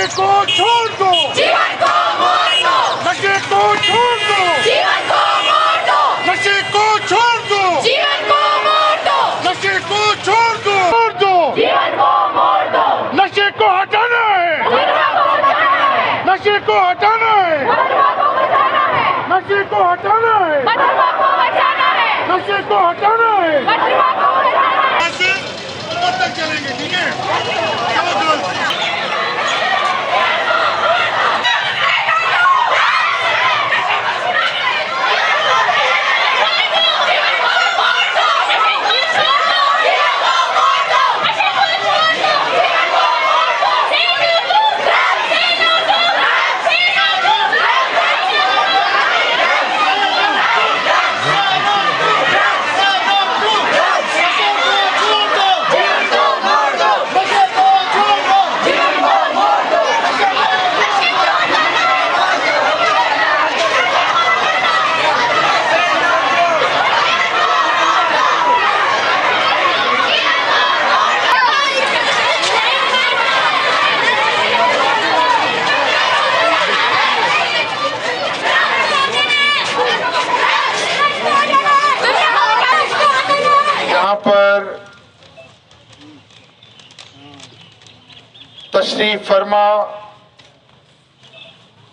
को छोड़ दो, जीवन को मोड़ दो, नशे को छोड़ दो, जीवन को मोड़ दो, नशे को छोड़ दो, जीवन को मोड़ दो, नशे को छोड़ दो, जीवन को मोड़ दो, नशे को हटाना है, मधुआ को बचाना है, नशे को हटाना है, मधुआ को बचाना है, नशे को हटाना है, मधुआ को बचाना है, नशे को हटाना है। मधुआ को बचाना है। ऐसे ऊपर तक चलेंगे, ठीक है? चलो गर्ल्स। यहाँ पर तशरीफ फरमा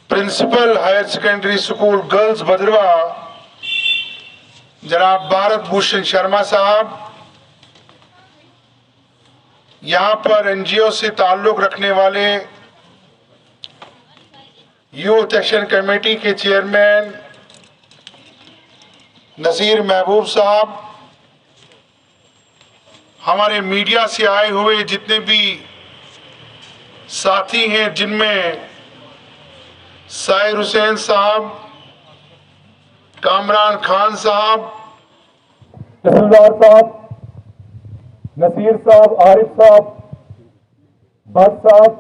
principal higher secondary school girls Bhadarwa जनाब भारत भूषण शर्मा साहब, यहाँ पर एनजीओ से ताल्लुक रखने वाले यूथ एक्शन कमेटी के चेयरमैन नसीर महबूब साहब, हमारे मीडिया से आए हुए जितने भी साथी हैं जिनमें साहिर हुसैन साहब, कामरान खान साहब, तहसीलदार साहब, नसीर साहब, आरिफ साहब, भट्ट साहब,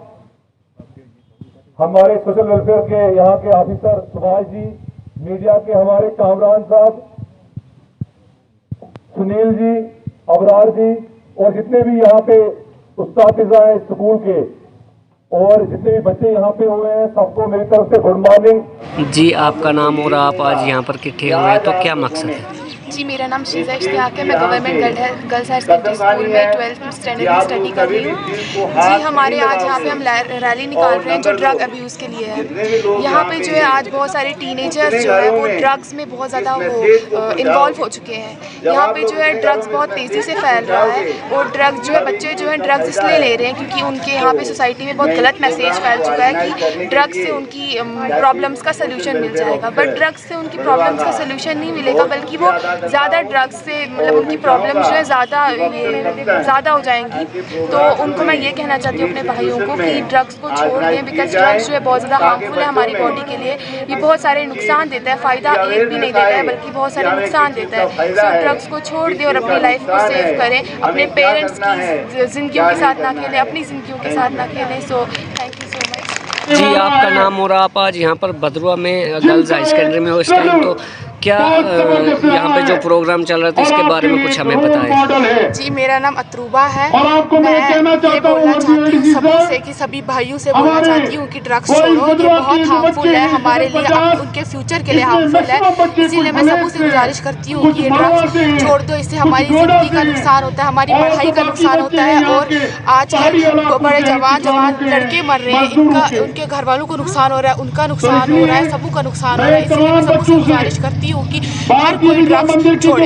हमारे सोशल वेलफेयर के यहाँ के ऑफिसर सुभाष जी, मीडिया के हमारे कामरान साहब, सुनील जी, अबरार जी और जितने भी यहाँ पे उस्तादिज़ा हैं स्कूल के और जितने भी बच्चे यहाँ पे हुए हैं सबको मेरी तरफ से गुड मॉर्निंग। जी, आपका नाम और आप आज यहाँ पर इकट्ठे हुए हैं, तो क्या मकसद है? जी, मेरा नाम शीज़ा इश्तियाक है। मैं government girls higher secondary school में 12th स्टैंडर्ड में स्टडी कर रही हूँ। जी, हमारे आज यहाँ पे हम रैली निकाल रहे हैं जो ड्रग अब्यूज़ के लिए है। यहाँ पे जो है आज बहुत सारे टीनेजर्स जो है वो ड्रग्स में बहुत ज़्यादा वो इन्वॉल्व हो चुके हैं। यहाँ पे जो है ड्रग्स बहुत तेज़ी से फैल रहा है और ड्रग्स जो है बच्चे जो है ड्रग्स इसलिए ले रहे हैं क्योंकि उनके यहाँ पे सोसाइटी में बहुत गलत मैसेज फैल चुका है कि ड्रग्स से उनकी प्रॉब्लम्स का सल्यूशन मिल जाएगा, बट ड्रग्स से उनकी प्रॉब्लम्स का सल्यूशन नहीं मिलेगा बल्कि वो ज़्यादा ड्रग्स से मतलब उनकी प्रॉब्लम जो है ज़्यादा हो जाएंगी। तो उनको मैं ये कहना चाहती हूँ अपने भाइयों को कि ड्रग्स को छोड़ दें, बिकॉज ड्रग्स जो है बहुत ज़्यादा हार्मफुल है हमारी बॉडी के लिए। ये बहुत सारे नुकसान देता है, फ़ायदा एक भी नहीं देता है बल्कि बहुत सारे नुकसान देता है। सो ड्रग्स को छोड़ दें और अपनी लाइफ को सेव करें, अपने पेरेंट्स की ज़िंदगियों के साथ ना खेलें, अपनी ज़िंदगियों के साथ ना खेलें। So thank you so much. जी, आपका नाम और आप आज यहाँ पर भद्रवा में गर्ल्स हाई सेकेंडरी में हो इस टाइम, तो क्या यहाँ पे जो प्रोग्राम चल रहा था इसके बारे में कुछ हमें बताएं। जी, मेरा नाम अतरूबा है। मैं ये बोलना चाहती हूँ सभी से कि सभी भाइयों से बोलना चाहती हूँ कि ड्रग्स छोड़ो, ये बहुत हार्मफुल है हमारे लिए, उनके फ्यूचर के लिए हार्मफुल है। इसीलिए मैं सबको से गुजारिश करती हूँ कि ये ड्रग्स छोड़ दो, इससे हमारी ज़िंदगी का नुकसान होता है, हमारी पढ़ाई का नुकसान होता है और आजकल बड़े जवान लड़के मर रहे हैं, उनके घर वालों को नुकसान हो रहा है, उनका नुकसान हो रहा है, सबों का नुकसान हो रहा है। इसलिए मैं सबको से गुजारिश करती हूँ कि हर कोई ड्रग्स छोड़े।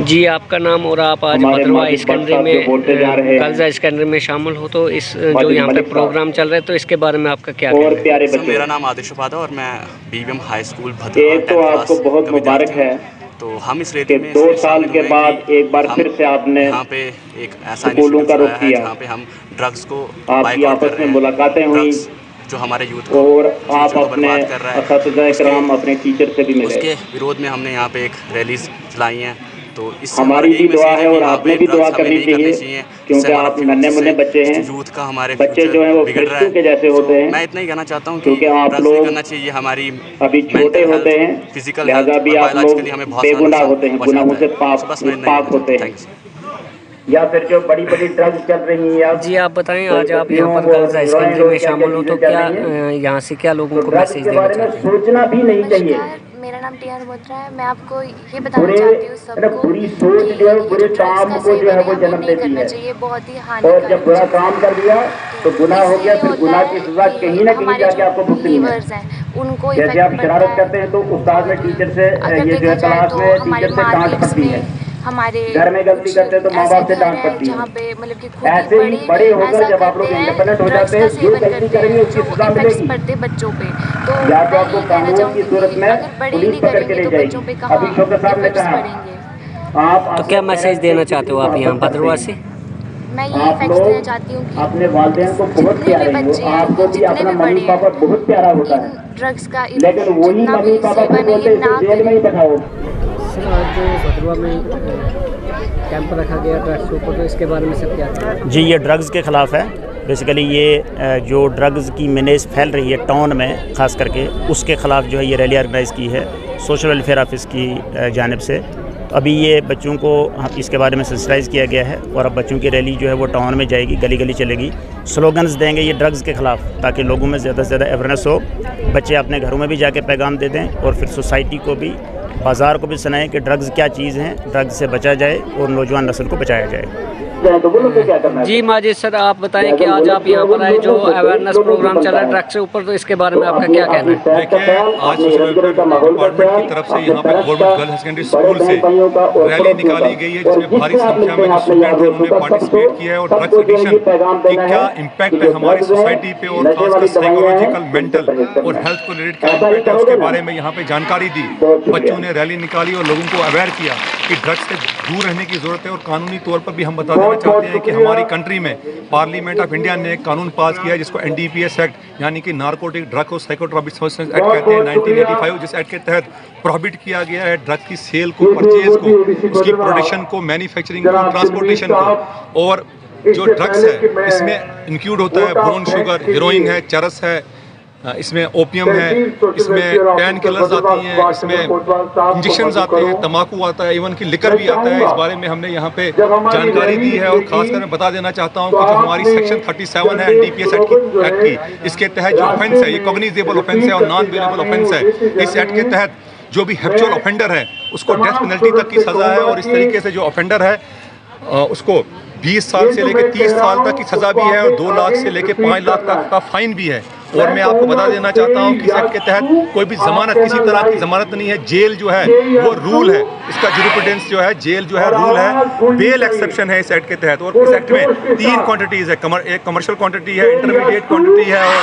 जी, आपका नाम और आप आज भद्रवा सेकेंडरी में गर्ल्स हाई सेकेंडरी में शामिल हो, तो इस जो यहाँ पे प्रोग्राम चल रहा है तो इसके बारे में आपका क्या कहना है? मेरा नाम आदिश उपाधा और मैं बीवीएम हाई स्कूल भद्रवा तो आपको बहुत मुबारक है। तो हम इस रैली में 2 साल के बाद एक बार फिर से आपने यहाँ पे एक ऐसा स्कूलों का रुख किया, जहाँ पे हम ड्रग्स को आपकी आपस में मुलाकातें हुई जो हमारे यूथ को और आप अपने असातिज़ा-ए-किराम अपने टीचर से भी मिले। उसके विरोध में हमने यहाँ पे एक रैली चलाई है। तो इससे हमारी भी दुआ है और आपने भी दुआ करनी चाहिए क्योंकि आप नन्हे मुन्ने बच्चे हैं, यूथ का हमारे बच्चे जो हैं वो फरिश्तों के जैसे होते हैं। मैं इतना ही कहना चाहता हूँ क्योंकि आप लोग करना चाहिए, हमारी अभी छोटे होते हैं, लिहाजा भी आप लोग बेगुनाह होते हैं, गुनाहों से पाक होते हैं। या फिर जो बड़ी बड़ी ड्रग्स चल रही हैं। जी आप बताएं, आज आप यहाँ पर गर्ल्स हाई सेकेंडरी में शामिल हो तो क्या यहाँ से क्या लोगों को मैसेज देना चाहते हैं? सोचना भी नहीं चाहिए। मेरा नाम टीआर मोत्रा है। मैं आपको ये बताना चाहती हूँ सबको बुरी सोच जो है बुरे काम को जो है वो जन्म देती है। चाहिए, बहुत ही और हानिकारक जब बुरा काम कर दिया तो गुनाह हो गया, फिर गुनाह की सजा कहीं ना कहीं जाके आपको भुगतनी है। उनको जैसे आप शरारत करते हैं तो उस्ताद में टीचर से ये जो है क्लास में टीचर से डांट पड़ती है, हमारे घर में गलती करते हैं तो माँ बाप से डांट पड़ती है। जहाँ पे मतलब कि ऐसे ही बड़े होकर जब आप लोग इंडिपेंडेंट हो जाते हैं, जो गलती करेंगे उसकी सजा मिलेगी। पड़ते बच्चों पे तो या तो आपको कानून की सूरत में पुलिस पकड़ के ले जाएगी। अभी शोक साहब ने कहा आप तो क्या मैसेज देना चाहते हो आप यहाँ भद्रवा से? मैं ये फैक्ट देना चाहती हूँ कि अपने वालिदैन को बहुत प्यारे हो, आपको भी अपना मम्मी पापा बहुत प्यारा होता है, ड्रग्स का लेकिन वही मम्मी पापा को बोलते हैं जेल में ही बैठाओ। सर आज जो भद्रवा में कैंप रखा गया ड्रग्स के ऊपर, तो इसके बारे में सब क्या है? जी ये ड्रग्स के ख़िलाफ़ है। बेसिकली ये जो ड्रग्स की मेनेज फैल रही है टाउन में ख़ास करके, उसके ख़िलाफ़ जो है ये रैली ऑर्गेनाइज़ की है सोशल वेलफेयर ऑफिस की जानिब से। अभी ये बच्चों को इसके बारे में सेंसिटाइज़ किया गया है और अब बच्चों की रैली जो है वो टाउन में जाएगी, गली गली चलेगी, स्लोगन्स देंगे ये ड्रग्स के ख़िलाफ़, ताकि लोगों में ज़्यादा से ज़्यादा अवेयरनेस हो, बच्चे अपने घरों में भी जाके पैगाम दे दें और फिर सोसाइटी को भी, बाज़ार को भी सुनाएं कि ड्रग्स क्या चीज़ हैं, ड्रग्स से बचा जाए और नौजवान नस्ल को बचाया जाए। जी माजिद सर, आप बताएं कि आज आप यहाँ पर आए, जो अवेयरनेस प्रोग्राम चल रहा है ड्रग्स के ऊपर, तो इसके बारे में आपका क्या कहना है? देखिए, आज सोशल वेलफेयर डिपार्टमेंट की तरफ से यहाँ पे government girls high secondary school से रैली निकाली गई है, जिसमें भारी संख्या में जो स्टूडेंट हैं उन्होंने पार्टिसिपेट किया है और ड्रग्स एडिक्शन की क्या इम्पैक्ट है हमारी सोसाइटी पे और खासकर साइकोलॉजिकल, मेंटल और हेल्थ को रिलेटेड क्या इम्पैक्ट है उसके बारे में यहाँ पे जानकारी दी। बच्चों ने रैली निकाली और लोगों को अवेयर किया कि ड्रग्स से दूर रहने की जरूरत है। और कानूनी तौर पर भी हम बता देना चाहते हैं कि हमारी कंट्री में पार्लियामेंट ऑफ इंडिया ने एक कानून पास किया है जिसको NDPS एक्ट यानी कि नारकोटिक ड्रग और साइकोट्रॉपिक सब्सटेंस एक्ट कहते हैं 1985, जिस एक्ट के तहत प्रोहिबिट किया गया है ड्रग की सेल को, परचेज को, उसकी प्रोडक्शन को, मैन्युफैक्चरिंग को, ट्रांसपोर्टेशन को। और जो ड्रग्स है इसमें इंक्लूड होता है ब्राउन शुगर, हेरोइन है, चरस है, इसमें ओपियम है, इसमें पेन किलर्स आती हैं, इसमें इंजेक्शंस आते हैं, तंबाकू आता है, इवन की लिकर भी आता है। इस बारे में हमने यहाँ पे जानकारी दी है और खासकर मैं बता देना चाहता हूँ कि जो हमारी सेक्शन 37 है NDPS एक्ट की, इसके तहत जो ऑफेंस है ये कॉग्निजेबल ऑफेंस है और नॉन बेलेबल ऑफेंस है। इस एक्ट के तहत जो भी हैप्चुअल ऑफेंडर है उसको डेथ पेनल्टी तक की सज़ा है और इस तरीके से जो ऑफेंडर है उसको 20 साल से लेकर 30 साल तक की सज़ा भी है और 2 लाख से लेकर 5 लाख तक का फाइन भी है। और मैं आपको बता देना चाहता हूं कि इस एक्ट के तहत कोई भी जमानत, किसी तरह की जमानत नहीं है। जेल जो है वो रूल है, इसका जुरिस्प्रूडेंस जो है, जेल जो है रूल है, बेल एक्सेप्शन है इस एक्ट के तहत। और इस एक्ट में 3 क्वांटिटीज़ है, एक कमर्शियल क्वांटिटी है, इंटरमीडिएट क्वांटिटी है और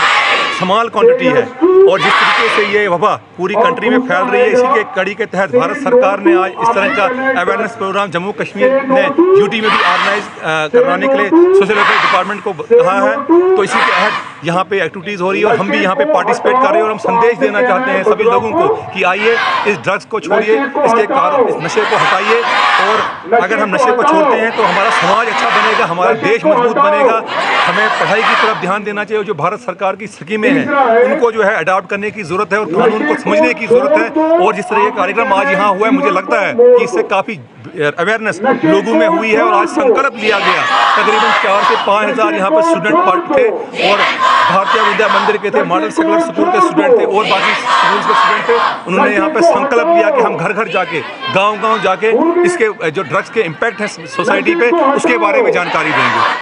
स्मॉल क्वांटिटी है। और जिस तरीके से ये वबा पूरी कंट्री में फैल रही है, इसी के कड़ी के तहत भारत सरकार ने आज इस तरह का अवेयरनेस प्रोग्राम जम्मू कश्मीर ने यूटी में भी ऑर्गेनाइज करवाने के लिए सोशल वेलफेयर डिपार्टमेंट को कहा है। तो इसी के तहत यहाँ पे एक्टिविटीज़ हो रही है और हम भी यहाँ पे पार्टिसिपेट कर रहे हैं और हम संदेश देना चाहते हैं सभी लोगों को कि आइए इस ड्रग्स को छोड़िए, इस नशे को हटाइए। और अगर हम नशे को छोड़ते हैं तो हमारा समाज अच्छा बनेगा, हमारा देश मजबूत बनेगा। हमें पढ़ाई की तरफ ध्यान देना चाहिए। जो भारत सरकार की स्कीमें हैं उनको जो है अडॉप्ट करने की ज़रूरत है और कानून को समझने की ज़रूरत है। और जिस तरह ये कार्यक्रम आज यहाँ हुआ है, मुझे लगता है कि इससे काफ़ी अवेयरनेस लोगों में हुई है और आज संकल्प लिया गया। तकरीबन 4 से 5 हज़ार यहाँ पर स्टूडेंट थे और भारतीय विद्या मंदिर के थे, मॉडल सेकुलर स्कूल के स्टूडेंट थे और बाकी स्कूल्स के स्टूडेंट थे। उन्होंने यहाँ पर संकल्प लिया कि हम घर घर जाके, गांव-गांव जाके इसके जो ड्रग्स के इम्पैक्ट है सोसाइटी पे उसके बारे में जानकारी देंगे।